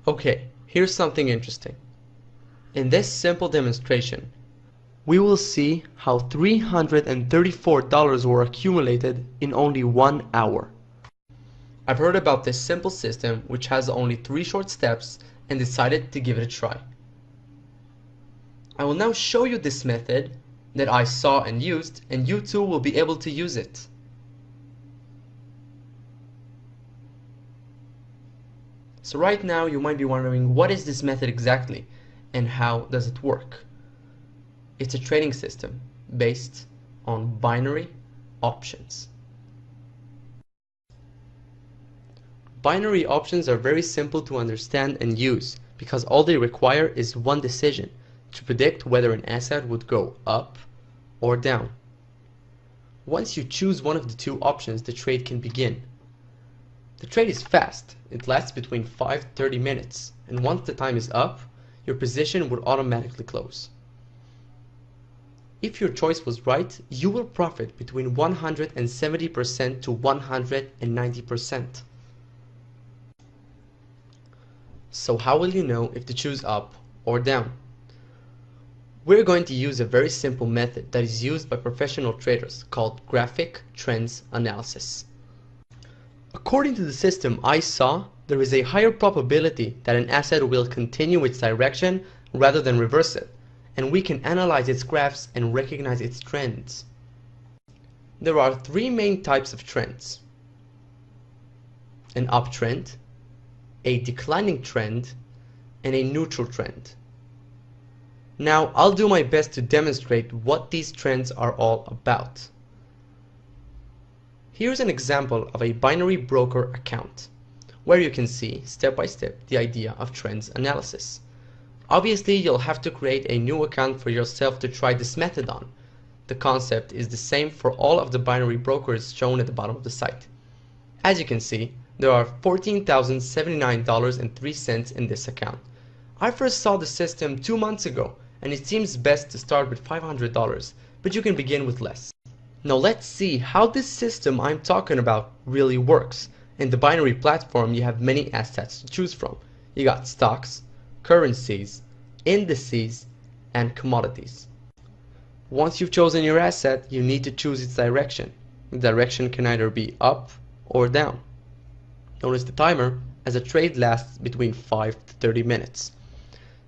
Okay, here's something interesting. In this simple demonstration, we will see how $334 were accumulated in only 1 hour. I've heard about this simple system which has only 3 short steps and decided to give it a try. I will now show you this method that I saw and used, and you too will be able to use it. So right now you might be wondering, what is this method exactly and how does it work? It's a trading system based on binary options. Binary options are very simple to understand and use because all they require is one decision to predict whether an asset would go up or down. Once you choose one of the two options, the trade can begin. The trade is fast. It lasts between 5 to 30 minutes, and once the time is up, your position would automatically close. If your choice was right, you will profit between 170% to 190%. So how will you know if to choose up or down? We're going to use a very simple method that is used by professional traders called graphic trends analysis. According to the system I saw, there is a higher probability that an asset will continue its direction rather than reverse it, and we can analyze its graphs and recognize its trends. There are 3 main types of trends: an uptrend, a declining trend, and a neutral trend. Now I'll do my best to demonstrate what these trends are all about. Here's an example of a binary broker account, where you can see step by step the idea of trends analysis. Obviously, you'll have to create a new account for yourself to try this method on. The concept is the same for all of the binary brokers shown at the bottom of the site. As you can see, there are $14,079.03 in this account. I first saw the system 2 months ago, and it seems best to start with $500, but you can begin with less. Now let's see how this system I'm talking about really works. In the binary platform, you have many assets to choose from. You got stocks, currencies, indices, and commodities. Once you've chosen your asset, you need to choose its direction. The direction can either be up or down. Notice the timer, as a trade lasts between 5 to 30 minutes.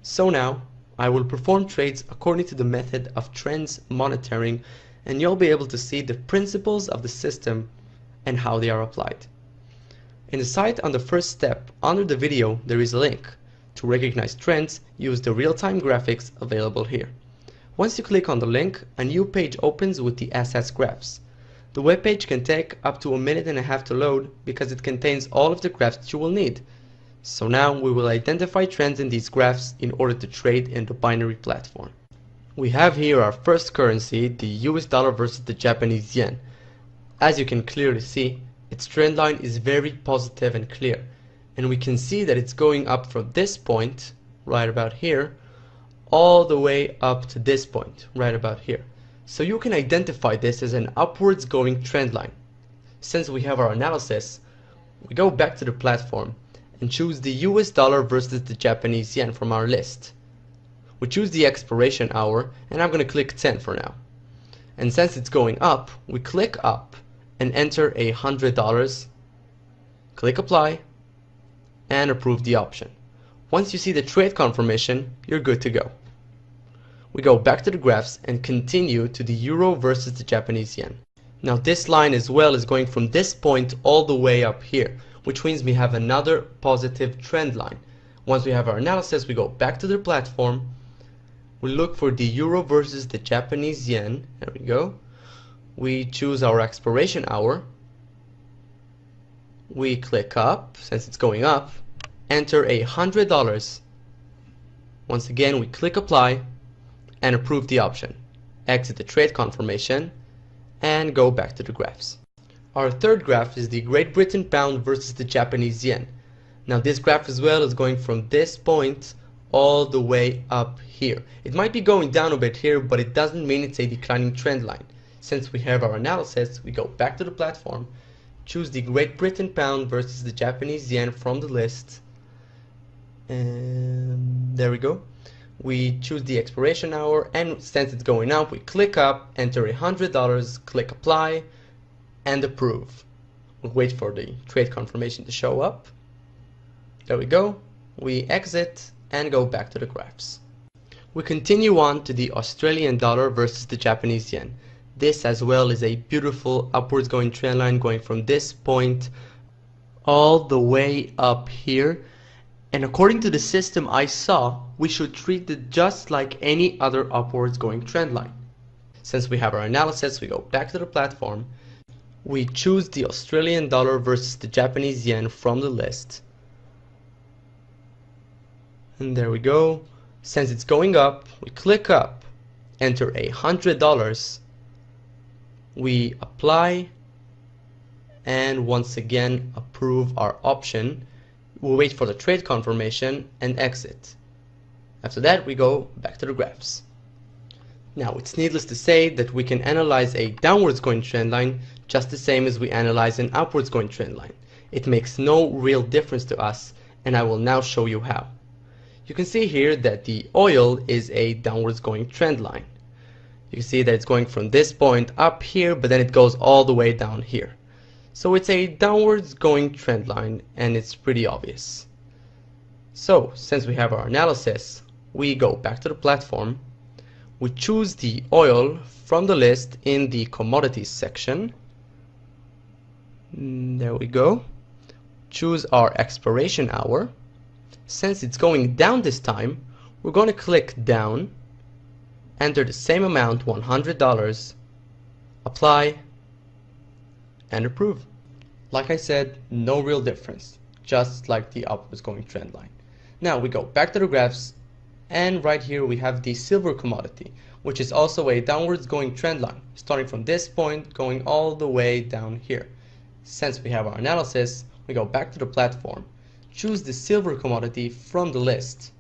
So now, I will perform trades according to the method of trends monitoring, and you'll be able to see the principles of the system and how they are applied. In the site on the first step, under the video, there is a link. To recognize trends, use the real-time graphics available here. Once you click on the link, a new page opens with the assets graphs. The web page can take up to 1.5 minutes to load because it contains all of the graphs that you will need. So now we will identify trends in these graphs in order to trade in the binary platform. We have here our first currency, the US dollar versus the Japanese yen. As you can clearly see, its trend line is very positive and clear, and we can see that it's going up from this point, right about here, all the way up to this point, right about here. So you can identify this as an upwards going trend line. Since we have our analysis, we go back to the platform and choose the US dollar versus the Japanese yen from our list. We choose the expiration hour, and I'm going to click 10 for now. And since it's going up, we click up and enter $100, click apply, and approve the option. Once you see the trade confirmation, you're good to go. We go back to the graphs and continue to the euro versus the Japanese yen. Now this line as well is going from this point all the way up here, which means we have another positive trend line. Once we have our analysis, we go back to the platform. We look for the euro versus the Japanese yen. There we go. We choose our expiration hour. We click up, since it's going up, enter $100. Once again, we click apply and approve the option. Exit the trade confirmation and go back to the graphs. Our third graph is the Great Britain pound versus the Japanese yen. Now this graph as well is going from this point all the way up here. It might be going down a bit here, but it doesn't mean it's a declining trend line. Since we have our analysis, we go back to the platform, choose the Great Britain pound versus the Japanese yen from the list, And there we go. We choose the expiration hour, and since it's going up, we click up, enter $100, click apply, and approve. We'll wait for the trade confirmation to show up. There we go. We exit and go back to the graphs. We continue on to the Australian dollar versus the Japanese yen. This as well is a beautiful upwards going trend line going from this point all the way up here. And according to the system I saw, we should treat it just like any other upwards going trend line. Since we have our analysis, we go back to the platform. We choose the Australian dollar versus the Japanese yen from the list. And there we go. Since it's going up, we click up, enter $100, we apply, and once again approve our option. We'll wait for the trade confirmation and exit. After that, we go back to the graphs. Now, it's needless to say that we can analyze a downwards going trend line just the same as we analyze an upwards going trend line. It makes no real difference to us, and I will now show you how. You can see here that the oil is a downwards going trend line. You can see that it's going from this point up here, but then it goes all the way down here. So it's a downwards going trend line, and it's pretty obvious. So since we have our analysis, we go back to the platform. We choose the oil from the list in the commodities section. There we go. Choose our expiration hour. Since it's going down this time, we're going to click down, enter the same amount, $100, apply, and approve. Like I said, no real difference, just like the upwards going trend line. Now we go back to the graphs, and right here we have the silver commodity, which is also a downwards going trend line, starting from this point, going all the way down here. Since we have our analysis, we go back to the platform. Choose the silver commodity from the list.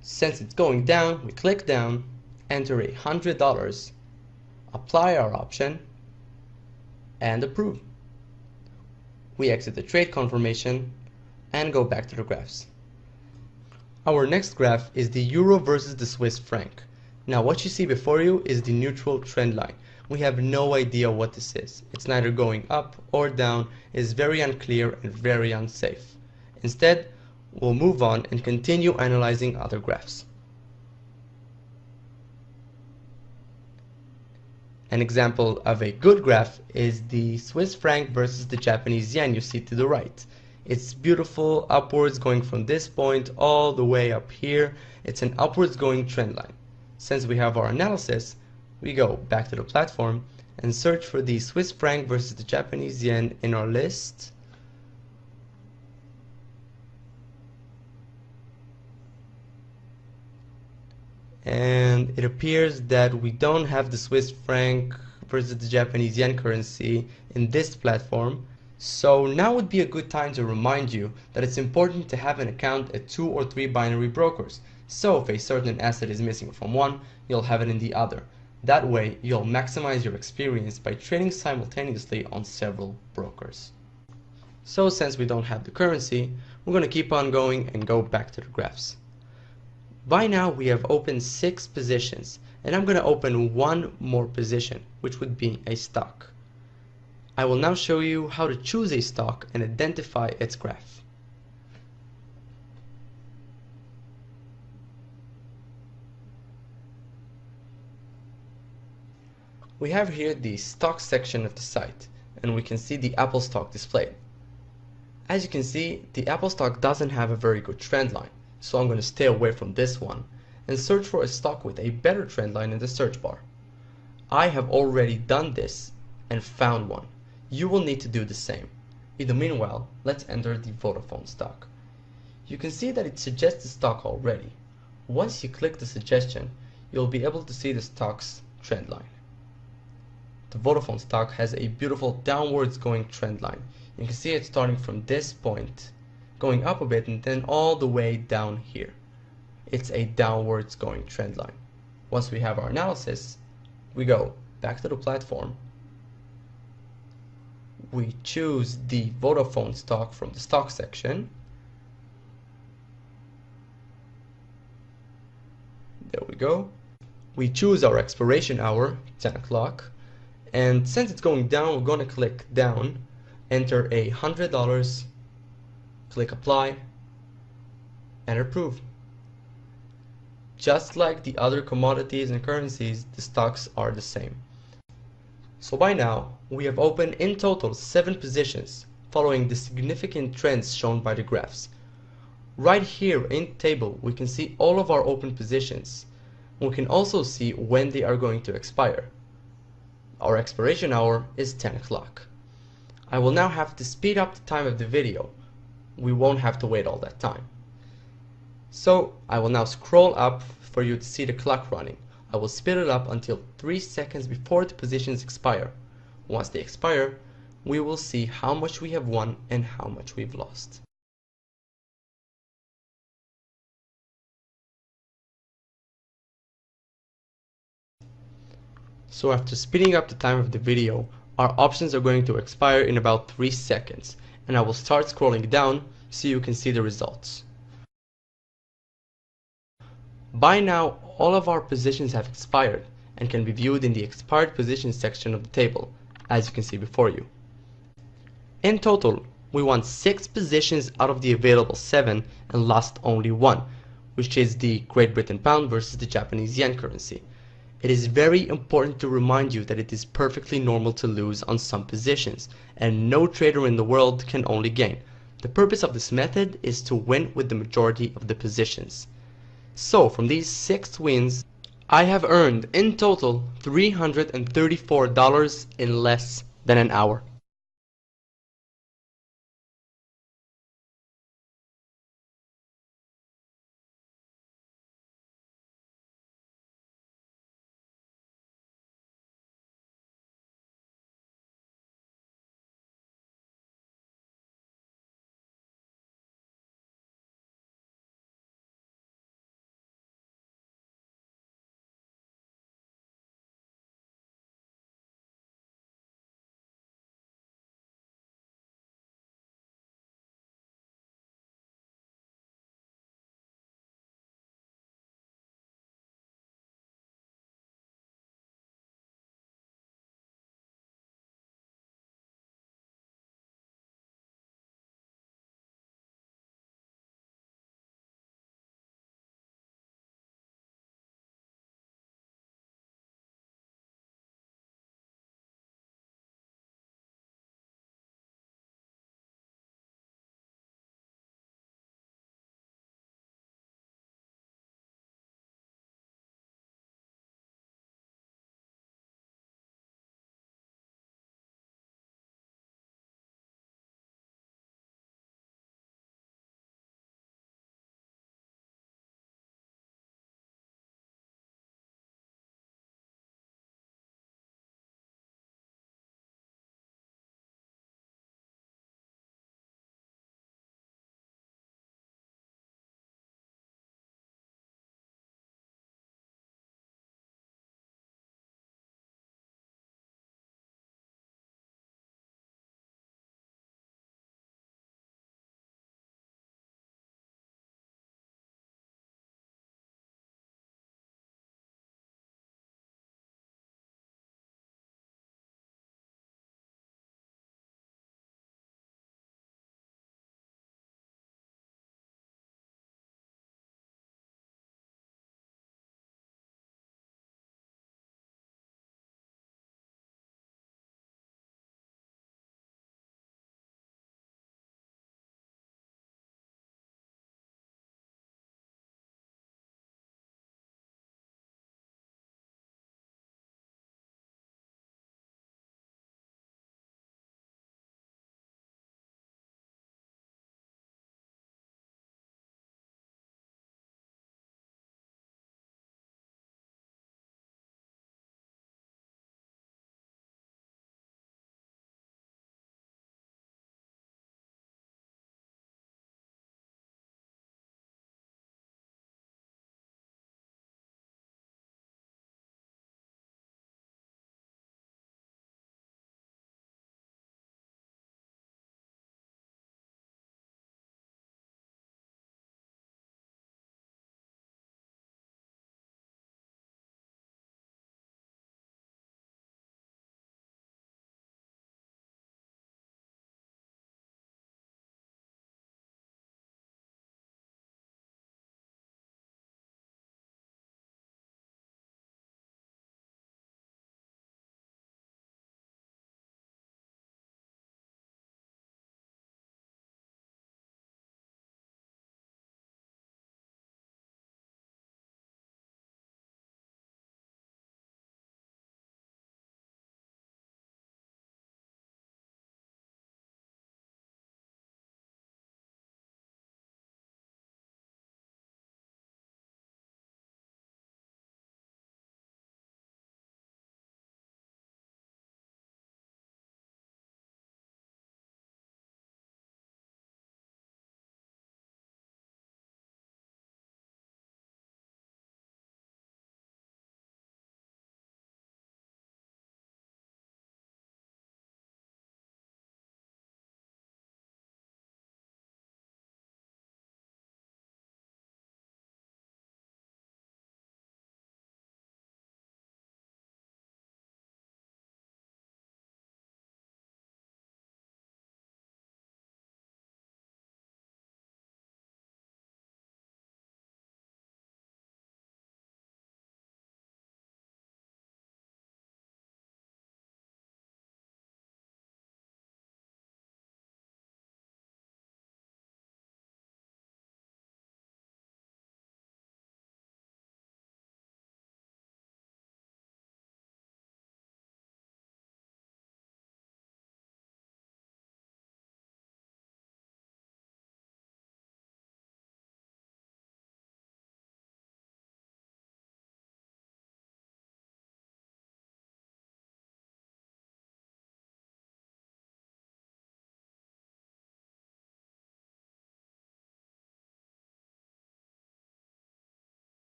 Since it's going down, we click down, enter $100, apply our option, and approve. We exit the trade confirmation and go back to the graphs. Our next graph is the euro versus the Swiss franc. Now what you see before you is the neutral trend line. We have no idea what this is. It's neither going up or down. It's very unclear and very unsafe. Instead, we'll move on and continue analyzing other graphs. An example of a good graph is the Swiss franc versus the Japanese yen you see to the right. It's beautiful upwards going from this point all the way up here. It's an upwards going trend line. Since we have our analysis, we go back to the platform and search for the Swiss franc versus the Japanese yen in our list. And it appears that we don't have the Swiss franc versus the Japanese yen currency in this platform. So now would be a good time to remind you that it's important to have an account at 2 or 3 binary brokers. So if a certain asset is missing from one, you'll have it in the other. That way, you'll maximize your experience by trading simultaneously on several brokers. So since we don't have the currency, we're going to keep on going and go back to the graphs. By now we have opened 6 positions, and I'm going to open one more position, which would be a stock. I will now show you how to choose a stock and identify its graph. We have here the stock section of the site, and we can see the Apple stock displayed. As you can see, the Apple stock doesn't have a very good trend line. So I'm going to stay away from this one and search for a stock with a better trend line in the search bar. I have already done this and found one. You will need to do the same. In the meanwhile, let's enter the Vodafone stock. You can see that it suggests the stock already. Once you click the suggestion, you'll be able to see the stock's trend line. The Vodafone stock has a beautiful downwards going trend line. You can see it starting from this point, going up a bit, and then all the way down here. It's a downwards going trend line. Once we have our analysis, we go back to the platform. We choose the Vodafone stock from the stock section. There we go. We choose our expiration hour, 10 o'clock. And since it's going down, we're going to click down, enter $100, click apply, and approve. Just like the other commodities and currencies, the stocks are the same. So by now, we have opened in total 7 positions, following the significant trends shown by the graphs. Right here in the table, we can see all of our open positions. We can also see when they are going to expire. Our expiration hour is 10 o'clock. I will now have to speed up the time of the video. We won't have to wait all that time. So I will now scroll up for you to see the clock running. I will speed it up until 3 seconds before the positions expire. Once they expire, we will see how much we have won and how much we've lost. So after speeding up the time of the video, our options are going to expire in about 3 seconds, and I will start scrolling down so you can see the results. By now, all of our positions have expired and can be viewed in the expired positions section of the table, as you can see before you. In total, we won 6 positions out of the available 7 and lost only 1, which is the Great Britain pound versus the Japanese yen currency. It is very important to remind you that it is perfectly normal to lose on some positions, and no trader in the world can only gain. The purpose of this method is to win with the majority of the positions. So from these 6 wins, I have earned in total $334 in less than an hour.